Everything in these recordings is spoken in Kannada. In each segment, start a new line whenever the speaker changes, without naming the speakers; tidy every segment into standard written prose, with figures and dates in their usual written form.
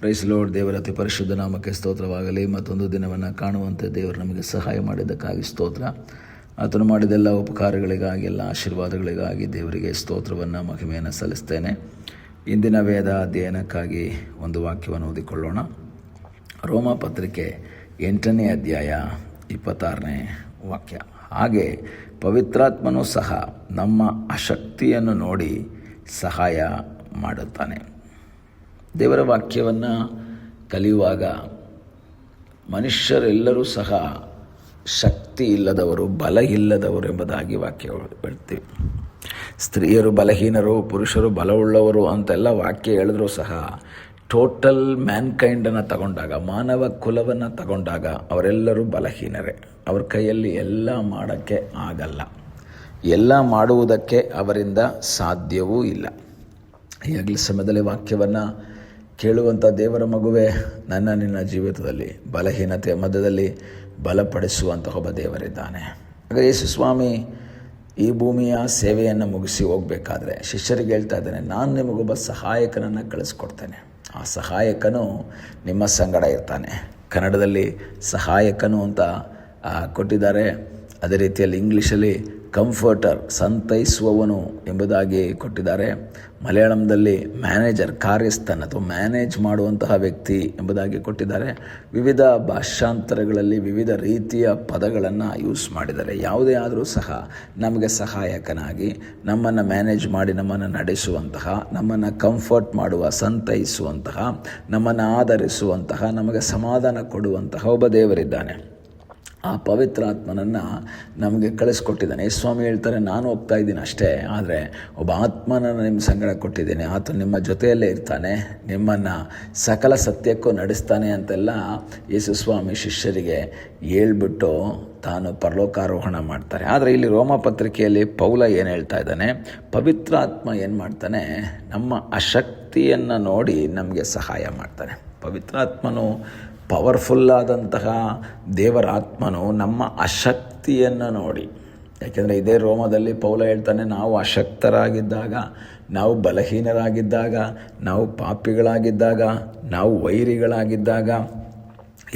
Price lord. ದೇವರ ಅತಿ ಪರಿಶುದ್ಧ ನಾಮಕ್ಕೆ ಸ್ತೋತ್ರವಾಗಲಿ. ಮತ್ತೊಂದು ದಿನವನ್ನು ಕಾಣುವಂತೆ ದೇವರು ನಮಗೆ ಸಹಾಯ ಮಾಡಿದ್ದಕ್ಕಾಗಿ ಸ್ತೋತ್ರ. ಆತನು ಮಾಡಿದೆಲ್ಲ ಉಪಕಾರಗಳಿಗಾಗಿ, ಎಲ್ಲ ಆಶೀರ್ವಾದಗಳಿಗಾಗಿ ದೇವರಿಗೆ ಸ್ತೋತ್ರವನ್ನು, ಮಹಿಮೆಯನ್ನು ಸಲ್ಲಿಸ್ತೇನೆ. ಇಂದಿನ ವೇದ ಅಧ್ಯಯನಕ್ಕಾಗಿ ಒಂದು ವಾಕ್ಯವನ್ನು ಓದಿಕೊಳ್ಳೋಣ. ರೋಮ ಪತ್ರಿಕೆ 8ನೇ ಅಧ್ಯಾಯ 26ನೇ ವಾಕ್ಯ. ಹಾಗೆ ಪವಿತ್ರಾತ್ಮನೂ ಸಹ ನಮ್ಮ ಅಶಕ್ತಿಯನ್ನು ನೋಡಿ ಸಹಾಯ ಮಾಡುತ್ತಾನೆ. ದೇವರ ವಾಕ್ಯವನ್ನು ಕಲಿಯುವಾಗ ಮನುಷ್ಯರೆಲ್ಲರೂ ಸಹ ಶಕ್ತಿ ಇಲ್ಲದವರು, ಬಲ ಇಲ್ಲದವರು ಎಂಬುದಾಗಿ ವಾಕ್ಯ ಹೇಳ್ತೀವಿ. ಸ್ತ್ರೀಯರು ಬಲಹೀನರು, ಪುರುಷರು ಬಲವುಳ್ಳವರು ಅಂತೆಲ್ಲ ವಾಕ್ಯ ಹೇಳಿದ್ರೂ ಸಹ ಟೋಟಲ್ ಮ್ಯಾನ್ಕೈಂಡನ್ನು ತಗೊಂಡಾಗ, ಮಾನವ ಕುಲವನ್ನು ತಗೊಂಡಾಗ ಅವರೆಲ್ಲರೂ ಬಲಹೀನರೇ. ಅವ್ರ ಕೈಯಲ್ಲಿ ಎಲ್ಲ ಮಾಡೋಕ್ಕೆ ಆಗಲ್ಲ, ಎಲ್ಲ ಮಾಡುವುದಕ್ಕೆ ಅವರಿಂದ ಸಾಧ್ಯವೂ ಇಲ್ಲ. ಈಗಲೇ ಸಮಯದಲ್ಲಿ ವಾಕ್ಯವನ್ನು ಕೇಳುವಂಥ ದೇವರ ಮಗುವೆ, ನಿನ್ನ ಜೀವಿತದಲ್ಲಿ ಬಲಹೀನತೆಯ ಮಧ್ಯದಲ್ಲಿ ಬಲಪಡಿಸುವಂತಹ ಒಬ್ಬ ದೇವರಿದ್ದಾನೆ. ಹಾಗೆ ಯೇಸು ಸ್ವಾಮಿ ಈ ಭೂಮಿಯ ಸೇವೆಯನ್ನು ಮುಗಿಸಿ ಹೋಗಬೇಕಾದ್ರೆ ಶಿಷ್ಯರಿಗೆ ಹೇಳ್ತಾ ಇದ್ದಾನೆ, ನಾನು ನಿಮಗೊಬ್ಬ ಸಹಾಯಕನನ್ನು ಕಳಿಸ್ಕೊಡ್ತೇನೆ. ಆ ಸಹಾಯಕನು ನಿಮ್ಮ ಸಂಗಡ ಇರ್ತಾನೆ. ಕನ್ನಡದಲ್ಲಿ ಸಹಾಯಕನು ಅಂತ ಕೊಟ್ಟಿದ್ದಾರೆ. ಅದೇ ರೀತಿಯಲ್ಲಿ ಇಂಗ್ಲೀಷಲ್ಲಿ ಕಂಫರ್ಟರ್, ಸಂತೈಸುವವನು ಎಂಬುದಾಗಿ ಕೊಟ್ಟಿದ್ದಾರೆ. ಮಲಯಾಳಂದಲ್ಲಿ ಮ್ಯಾನೇಜರ್, ಕಾರ್ಯಸ್ಥನ್ ಅಥವಾ ಮ್ಯಾನೇಜ್ ಮಾಡುವಂತಹ ವ್ಯಕ್ತಿ ಎಂಬುದಾಗಿ ಕೊಟ್ಟಿದ್ದಾರೆ. ವಿವಿಧ ಭಾಷಾಂತರಗಳಲ್ಲಿ ವಿವಿಧ ರೀತಿಯ ಪದಗಳನ್ನು ಯೂಸ್ ಮಾಡಿದ್ದಾರೆ. ಯಾವುದೇ ಆದರೂ ಸಹ ನಮಗೆ ಸಹಾಯಕನಾಗಿ ನಮ್ಮನ್ನು ಮ್ಯಾನೇಜ್ ಮಾಡಿ ನಮ್ಮನ್ನು ನಡೆಸುವಂತಹ, ನಮ್ಮನ್ನು ಕಂಫರ್ಟ್ ಮಾಡುವ, ಸಂತೈಸುವಂತಹ, ನಮ್ಮನ್ನು ಆಧರಿಸುವಂತಹ, ನಮಗೆ ಸಮಾಧಾನ ಕೊಡುವಂತಹ ಒಬ್ಬ ದೇವರಿದ್ದಾನೆ. ಆ ಪವಿತ್ರಾತ್ಮನನ್ನು ನಮಗೆ ಕಳಿಸ್ಕೊಟ್ಟಿದ್ದಾನೆ. ಯೇಸು ಸ್ವಾಮಿ ಹೇಳ್ತಾರೆ, ನಾನು ಹೋಗ್ತಾ ಇದ್ದೀನಿ ಅಷ್ಟೇ, ಆದರೆ ಒಬ್ಬ ಆತ್ಮನನ್ನು ನಿಮ್ಮ ಸಂಗಡ ಕೊಟ್ಟಿದ್ದೇನೆ. ಆತ ನಿಮ್ಮ ಜೊತೆಯಲ್ಲೇ ಇರ್ತಾನೆ, ನಿಮ್ಮನ್ನು ಸಕಲ ಸತ್ಯಕ್ಕೂ ನಡೆಸ್ತಾನೆ ಅಂತೆಲ್ಲ ಯೇಸು ಸ್ವಾಮಿ ಶಿಷ್ಯರಿಗೆ ಹೇಳ್ಬಿಟ್ಟು ತಾನು ಪರಲೋಕಾರೋಹಣ ಮಾಡ್ತಾರೆ. ಆದರೆ ಇಲ್ಲಿ ರೋಮ ಪತ್ರಿಕೆಯಲ್ಲಿ ಪೌಲ ಏನು ಹೇಳ್ತಾ ಇದ್ದಾನೆ, ಪವಿತ್ರಾತ್ಮ ಏನು ಮಾಡ್ತಾನೆ, ನಮ್ಮ ಅಶಕ್ತಿಯನ್ನು ನೋಡಿ ನಮಗೆ ಸಹಾಯ ಮಾಡ್ತಾನೆ. ಪವಿತ್ರಾತ್ಮನು ಪವರ್ಫುಲ್ಲಾದಂತಹ ದೇವರ ಆತ್ಮನು ನಮ್ಮ ಅಶಕ್ತಿಯನ್ನು ನೋಡಿ, ಯಾಕೆಂದರೆ ಇದೇ ರೋಮದಲ್ಲಿ ಪೌಲ ಹೇಳ್ತಾನೆ, ನಾವು ಅಶಕ್ತರಾಗಿದ್ದಾಗ, ನಾವು ಬಲಹೀನರಾಗಿದ್ದಾಗ, ನಾವು ಪಾಪಿಗಳಾಗಿದ್ದಾಗ, ನಾವು ವೈರಿಗಳಾಗಿದ್ದಾಗ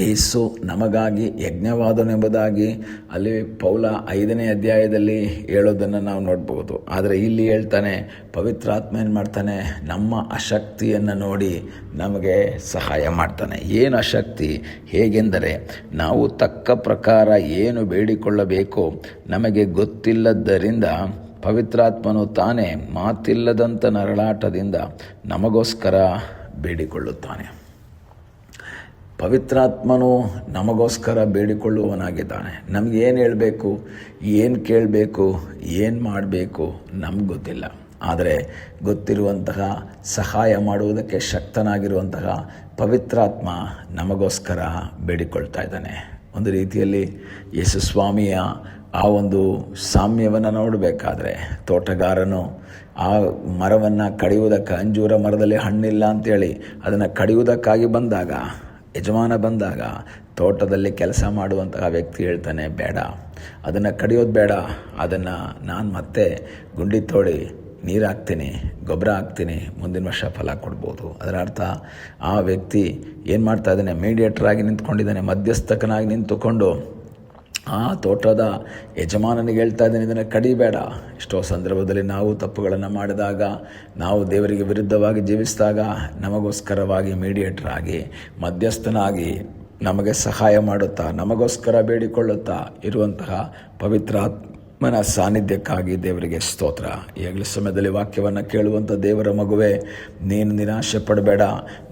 ಯೇಸು ನಮಗಾಗಿ ಯಜ್ಞವಾದನೆಂಬುದಾಗಿ ಅಲ್ಲಿ ಪೌಲ 5ನೇ ಅಧ್ಯಾಯದಲ್ಲಿ ಹೇಳೋದನ್ನು ನಾವು ನೋಡ್ಬೋದು. ಆದರೆ ಇಲ್ಲಿ ಹೇಳ್ತಾನೆ, ಪವಿತ್ರಾತ್ಮ ಏನು ಮಾಡ್ತಾನೆ, ನಮ್ಮ ಅಶಕ್ತಿಯನ್ನು ನೋಡಿ ನಮಗೆ ಸಹಾಯ ಮಾಡ್ತಾನೆ. ಏನು ಅಶಕ್ತಿ? ಹೇಗೆಂದರೆ ನಾವು ತಕ್ಕ ಪ್ರಕಾರ ಏನು ಬೇಡಿಕೊಳ್ಳಬೇಕು ನಮಗೆ ಗೊತ್ತಿಲ್ಲದ್ದರಿಂದ ಪವಿತ್ರಾತ್ಮನು ತಾನೇ ಮಾತಿಲ್ಲದಂಥ ನರಳಾಟದಿಂದ ನಮಗೋಸ್ಕರ ಬೇಡಿಕೊಳ್ಳುತ್ತಾನೆ. ಪವಿತ್ರಾತ್ಮನು ನಮಗೋಸ್ಕರ ಬೇಡಿಕೊಳ್ಳುವವನಾಗಿದ್ದಾನೆ. ನಮ್ಗೆ ಏನು ಹೇಳಬೇಕು, ಏನು ಕೇಳಬೇಕು, ಏನು ಮಾಡಬೇಕು ನಮ್ಗೆ ಗೊತ್ತಿಲ್ಲ. ಆದರೆ ಗೊತ್ತಿರುವಂತಹ, ಸಹಾಯ ಮಾಡುವುದಕ್ಕೆ ಶಕ್ತನಾಗಿರುವಂತಹ ಪವಿತ್ರಾತ್ಮ ನಮಗೋಸ್ಕರ ಬೇಡಿಕೊಳ್ತಾ ಇದ್ದಾನೆ. ಒಂದು ರೀತಿಯಲ್ಲಿ ಯೇಸು ಸ್ವಾಮಿಯ ಆ ಒಂದು ಸಾಮ್ಯವನ್ನು ನೋಡಬೇಕಾದ್ರೆ, ತೋಟಗಾರನು ಆ ಮರವನ್ನು ಕಡಿಯುವುದಕ್ಕೆ, ಅಂಜೂರ ಮರದಲ್ಲಿ ಹಣ್ಣಿಲ್ಲ ಅಂತೇಳಿ ಅದನ್ನು ಕಡಿಯುವುದಕ್ಕಾಗಿ ಬಂದಾಗ, ಯಜಮಾನ ಬಂದಾಗ ತೋಟದಲ್ಲಿ ಕೆಲಸ ಮಾಡುವಂತಹ ವ್ಯಕ್ತಿ ಹೇಳ್ತಾನೆ, ಬೇಡ, ಅದನ್ನು ಕಡಿಯೋದು ಬೇಡ, ಅದನ್ನು ನಾನು ಮತ್ತೆ ಗುಂಡಿ ತೋಡಿ ನೀರು ಹಾಕ್ತೀನಿ, ಗೊಬ್ಬರ ಹಾಕ್ತೀನಿ, ಮುಂದಿನ ವರ್ಷ ಫಲ ಕೊಡ್ಬೋದು. ಅದರ ಅರ್ಥ ಆ ವ್ಯಕ್ತಿ ಏನು ಮಾಡ್ತಾ ಇದ್ದಾನೆ, ಮೀಡಿಯೇಟ್ರಾಗಿ ನಿಂತ್ಕೊಂಡಿದ್ದಾನೆ, ಮಧ್ಯಸ್ಥಕನಾಗಿ ನಿಂತುಕೊಂಡು ಆ ತೋಟದ ಯಜಮಾನನಿಗೆ ಹೇಳ್ತಾ ಇದ್ದಾನೆ, ಇದನ್ನು ಕಡಿಬೇಡ. ಎಷ್ಟೋ ಸಂದರ್ಭದಲ್ಲಿ ನಾವು ತಪ್ಪುಗಳನ್ನು ಮಾಡಿದಾಗ, ನಾವು ದೇವರಿಗೆ ವಿರುದ್ಧವಾಗಿ ಜೀವಿಸಿದಾಗ ನಮಗೋಸ್ಕರವಾಗಿ ಮೀಡಿಯೇಟ್ರಾಗಿ, ಮಧ್ಯಸ್ಥನಾಗಿ ನಮಗೆ ಸಹಾಯ ಮಾಡುತ್ತಾ, ನಮಗೋಸ್ಕರ ಬೇಡಿಕೊಳ್ಳುತ್ತಾ ಇರುವಂತಹ ಪವಿತ್ರಾತ್ಮನ ಸಾನ್ನಿಧ್ಯಕ್ಕಾಗಿ ದೇವರಿಗೆ ಸ್ತೋತ್ರ. ಈಗಲೇ ಸಮಯದಲ್ಲಿ ವಾಕ್ಯವನ್ನು ಕೇಳುವಂಥ ದೇವರ ಮಗುವೆ, ನೀನು ನಿರಾಶೆ ಪಡಬೇಡ.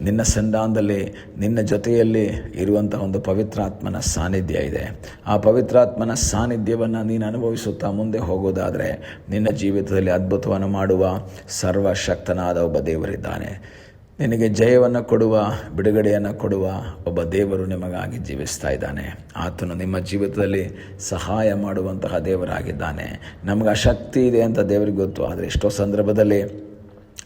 ನಿನ್ನ ಸಂಧಾನದಲ್ಲಿ, ನಿನ್ನ ಜೊತೆಯಲ್ಲಿ ಇರುವಂಥ ಒಂದು ಪವಿತ್ರಾತ್ಮನ ಸಾನ್ನಿಧ್ಯ ಇದೆ. ಆ ಪವಿತ್ರಾತ್ಮನ ಸಾನ್ನಿಧ್ಯವನ್ನು ನೀನು ಅನುಭವಿಸುತ್ತಾ ಮುಂದೆ ಹೋಗೋದಾದರೆ ನಿನ್ನ ಜೀವಿತದಲ್ಲಿ ಅದ್ಭುತವನ್ನು ಮಾಡುವ ಸರ್ವಶಕ್ತನಾದ ಒಬ್ಬ ದೇವರಿದ್ದಾನೆ. ನಿನಗೆ ಜಯವನ್ನು ಕೊಡುವ, ಬಿಡುಗಡೆಯನ್ನು ಕೊಡುವ ಒಬ್ಬ ದೇವರು ನಿಮಗಾಗಿ ಜೀವಿಸ್ತಾ ಇದ್ದಾನೆ. ಆತನು ನಿಮ್ಮ ಜೀವಿತದಲ್ಲಿ ಸಹಾಯ ಮಾಡುವಂತಹ ದೇವರಾಗಿದ್ದಾನೆ. ನಮಗೆ ಅಶಕ್ತಿ ಇದೆ ಅಂತ ದೇವರಿಗೆ ಗೊತ್ತು. ಆದರೆ ಎಷ್ಟೋ ಸಂದರ್ಭದಲ್ಲಿ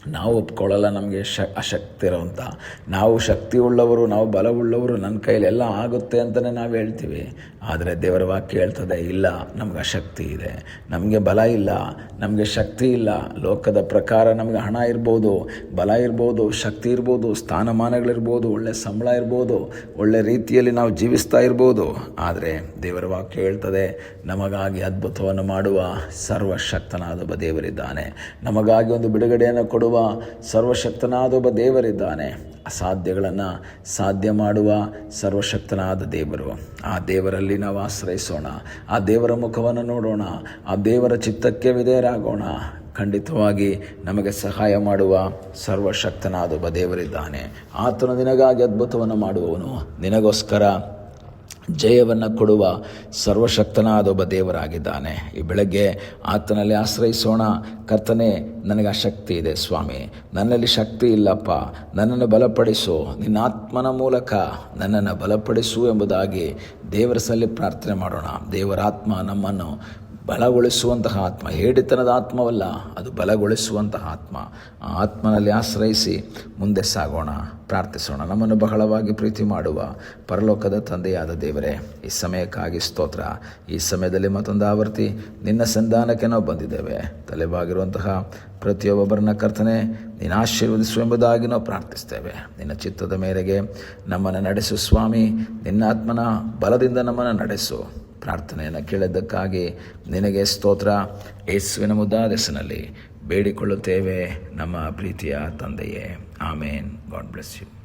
ನಾವು ಒಪ್ಕೊಳ್ಳಲ್ಲ ನಮಗೆ ಅಶಕ್ತಿ ಇರೋವಂಥ. ನಾವು ಶಕ್ತಿ ಉಳ್ಳವರು, ನಾವು ಬಲವುಳ್ಳವರು, ನನ್ನ ಕೈಲೆಲ್ಲ ಆಗುತ್ತೆ ಅಂತಲೇ ನಾವು ಹೇಳ್ತೀವಿ. ಆದರೆ ದೇವರ ವಾಕ್ಯ ಹೇಳ್ತದೆ, ಇಲ್ಲ, ನಮ್ಗೆ ಅಶಕ್ತಿ ಇದೆ, ನಮಗೆ ಬಲ ಇಲ್ಲ, ನಮಗೆ ಶಕ್ತಿ ಇಲ್ಲ. ಲೋಕದ ಪ್ರಕಾರ ನಮಗೆ ಹಣ ಇರ್ಬೋದು, ಬಲ ಇರ್ಬೋದು, ಶಕ್ತಿ ಇರ್ಬೋದು, ಸ್ಥಾನಮಾನಗಳಿರ್ಬೋದು, ಒಳ್ಳೆ ಸಂಬಳ ಇರ್ಬೋದು, ಒಳ್ಳೆ ರೀತಿಯಲ್ಲಿ ನಾವು ಜೀವಿಸ್ತಾ ಇರ್ಬೋದು. ಆದರೆ ದೇವರ ವಾಕ್ಯ ಹೇಳ್ತದೆ, ನಮಗಾಗಿ ಅದ್ಭುತವನ್ನು ಮಾಡುವ ಸರ್ವಶಕ್ತನಾದ ಒಬ್ಬ ದೇವರಿದ್ದಾನೆ. ನಮಗಾಗಿ ಒಂದು ಬಿಡುಗಡೆಯನ್ನು ಕೊಡುವ ಸರ್ವಶಕ್ತನಾದ ಒಬ್ಬ ದೇವರಿದ್ದಾನೆ. ಅಸಾಧ್ಯಗಳನ್ನು ಸಾಧ್ಯ ಮಾಡುವ ಸರ್ವಶಕ್ತನಾದ ದೇವರು. ಆ ದೇವರಲ್ಲಿ ನಾವು ಆಶ್ರಯಿಸೋಣ, ಆ ದೇವರ ಮುಖವನ್ನು ನೋಡೋಣ, ಆ ದೇವರ ಚಿತ್ತಕ್ಕೆ ವಿಧೇಯರಾಗೋಣ. ಖಂಡಿತವಾಗಿ ನಮಗೆ ಸಹಾಯ ಮಾಡುವ ಸರ್ವಶಕ್ತನಾದ ಒಬ್ಬ ದೇವರಿದ್ದಾನೆ. ಆತನು ನಿನಗಾಗಿ ಅದ್ಭುತವನ್ನು ಮಾಡುವವನು, ನಿನಗೋಸ್ಕರ ಜಯವನ್ನು ಕೊಡುವ ಸರ್ವಶಕ್ತನಾದ ಒಬ್ಬ ದೇವರಾಗಿದ್ದಾನೆ. ಈ ಬೆಳಗ್ಗೆ ಆತನಲ್ಲಿ ಆಶ್ರಯಿಸೋಣ. ಕರ್ತನೇ, ನನಗೆ ಅಶಕ್ತಿ ಇದೆ ಸ್ವಾಮಿ, ನನ್ನಲ್ಲಿ ಶಕ್ತಿ ಇಲ್ಲಪ್ಪ, ನನ್ನನ್ನು ಬಲಪಡಿಸು, ನಿನ್ನ ಆತ್ಮನ ಮೂಲಕ ನನ್ನನ್ನು ಬಲಪಡಿಸು ಎಂಬುದಾಗಿ ದೇವರ ಸಲ್ಲಿ ಪ್ರಾರ್ಥನೆ ಮಾಡೋಣ. ದೇವರ ಆತ್ಮ ನಮ್ಮನ್ನು ಬಲಗೊಳಿಸುವಂತಹ ಆತ್ಮ, ಹೇಡಿತನದ ಆತ್ಮವಲ್ಲ, ಅದು ಬಲಗೊಳಿಸುವಂತಹ ಆತ್ಮ. ಆ ಆತ್ಮನಲ್ಲಿ ಆಶ್ರಯಿಸಿ ಮುಂದೆ ಸಾಗೋಣ, ಪ್ರಾರ್ಥಿಸೋಣ. ನಮ್ಮನ್ನು ಬಹಳವಾಗಿ ಪ್ರೀತಿ ಮಾಡುವ ಪರಲೋಕದ ತಂದೆಯಾದ ದೇವರೇ, ಈ ಸಮಯಕ್ಕಾಗಿ ಸ್ತೋತ್ರ. ಈ ಸಮಯದಲ್ಲಿ ಮತ್ತೊಂದು ಆವರ್ತಿ ನಿನ್ನ ಸಂಧಾನಕ್ಕೆ ನಾವು ಬಂದಿದ್ದೇವೆ. ತಲೆಬಾಗಿರುವಂತಹ ಪ್ರತಿಯೊಬ್ಬರನ್ನ ಕರ್ತನೆ ನೀನು ಆಶೀರ್ವದಿಸು ಎಂಬುದಾಗಿ ನಾವು ಪ್ರಾರ್ಥಿಸ್ತೇವೆ. ನಿನ್ನ ಚಿತ್ತದ ಮೇರೆಗೆ ನಮ್ಮನ್ನು ನಡೆಸು ಸ್ವಾಮಿ, ನಿನ್ನ ಆತ್ಮನ ಬಲದಿಂದ ನಮ್ಮನ್ನು ನಡೆಸು. ಪ್ರಾರ್ಥನೆಯನ್ನು ಕೇಳಿದ್ದಕ್ಕಾಗಿ ನಿನಗೆ ಸ್ತೋತ್ರ. ಯೇಸುವಿನ ಮುದ್ದಾದ ಹೆಸರಿನಲ್ಲಿ ಬೇಡಿಕೊಳ್ಳುತ್ತೇವೆ ನಮ್ಮ ಪ್ರೀತಿಯ ತಂದೆಯೇ. ಆಮೇನ್. God bless you.